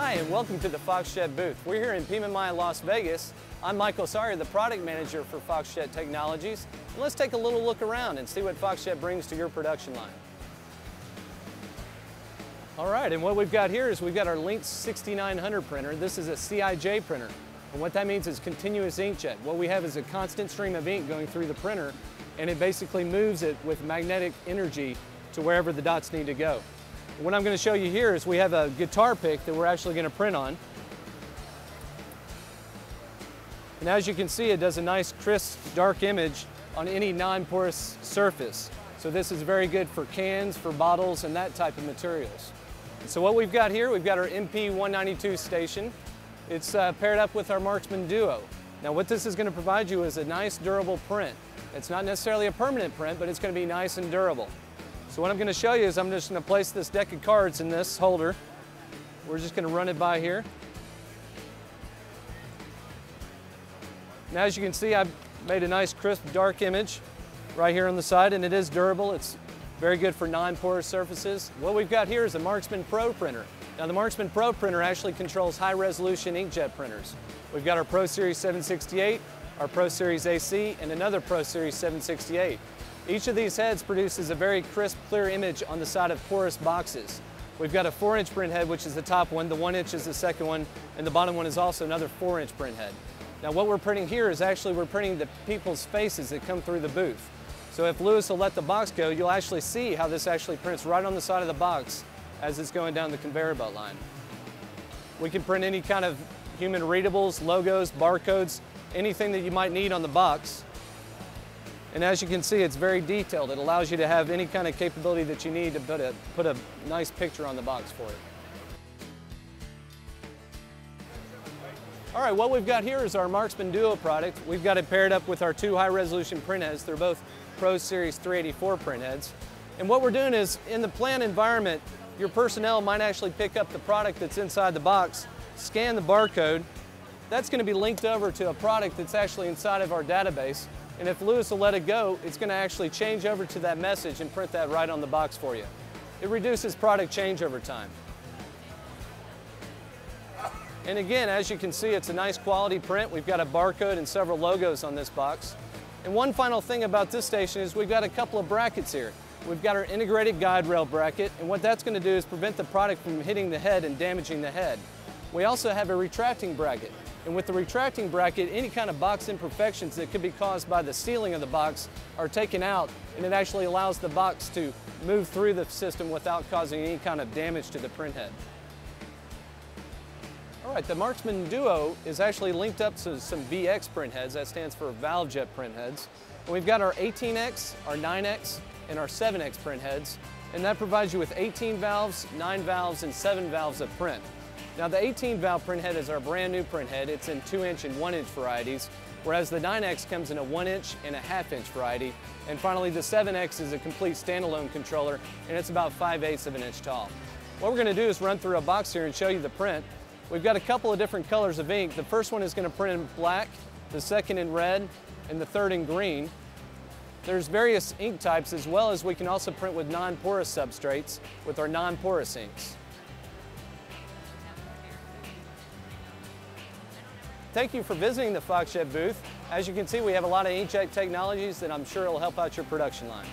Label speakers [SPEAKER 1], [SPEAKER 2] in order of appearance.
[SPEAKER 1] Hi, and welcome to the Foxjet booth. We're here in Pima, Las Vegas. I'm Michael Sawyer, the product manager for Foxjet Technologies. And let's take a little look around and see what Foxjet brings to your production line. All right, and what we've got here is we've got our Lynx 6900 printer. This is a CIJ printer. And what that means is continuous inkjet. What we have is a constant stream of ink going through the printer, and it basically moves it with magnetic energy to wherever the dots need to go. What I'm going to show you here is we have a guitar pick that we're actually going to print on. And as you can see, it does a nice crisp dark image on any non-porous surface. So this is very good for cans, for bottles, and that type of materials. So what we've got here, we've got our MP192 station. It's paired up with our Marksman Duo. Now what this is going to provide you is a nice durable print. It's not necessarily a permanent print, but it's going to be nice and durable. So what I'm going to show you is I'm just going to place this deck of cards in this holder. We're just going to run it by here. Now as you can see, I've made a nice crisp dark image right here on the side, and it is durable. It's very good for non-porous surfaces. What we've got here is a Marksman Pro Printer. Now the Marksman Pro Printer actually controls high-resolution inkjet printers. We've got our Pro Series 768, our Pro Series AC, and another Pro Series 768. Each of these heads produces a very crisp, clear image on the side of porous boxes. We've got a 4-inch print head, which is the top one, the 1-inch is the second one, and the bottom one is also another 4-inch print head. Now what we're printing here is actually we're printing the people's faces that come through the booth. So if Lewis will let the box go, you'll actually see how this actually prints right on the side of the box as it's going down the conveyor belt line. We can print any kind of human readables, logos, barcodes, anything that you might need on the box. And as you can see, it's very detailed. It allows you to have any kind of capability that you need to put a nice picture on the box for it. All right, what we've got here is our Marksman Duo product. We've got it paired up with our two high-resolution print heads. They're both Pro Series 384 print heads. And what we're doing is, in the plant environment, your personnel might actually pick up the product that's inside the box, scan the barcode. That's going to be linked over to a product that's actually inside of our database. And if Lewis will let it go, it's going to actually change over to that message and print that right on the box for you. It reduces product changeover time. And again, as you can see, it's a nice quality print. We've got a barcode and several logos on this box. And one final thing about this station is we've got a couple of brackets here. We've got our integrated guide rail bracket, and what that's going to do is prevent the product from hitting the head and damaging the head. We also have a retracting bracket. And with the retracting bracket, any kind of box imperfections that could be caused by the sealing of the box are taken out, and it actually allows the box to move through the system without causing any kind of damage to the print head. All right, the Marksman Duo is actually linked up to some VX print heads. That stands for Valvejet print heads. And we've got our 18X, our 9X, and our 7X print heads, and that provides you with 18 valves, 9 valves, and 7 valves of print. Now the 18 valve print head is our brand new print head. It's in 2-inch and 1-inch varieties, whereas the 9X comes in a 1-inch and a 1/2-inch variety. And finally the 7X is a complete standalone controller, and it's about 5/8 of an inch tall. What we're going to do is run through a box here and show you the print. We've got a couple of different colors of ink. The first one is going to print in black, the second in red, and the third in green. There's various ink types, as well as we can also print with non-porous substrates with our non-porous inks. Thank you for visiting the Foxjet booth. As you can see, we have a lot of inkjet technologies that I'm sure will help out your production line.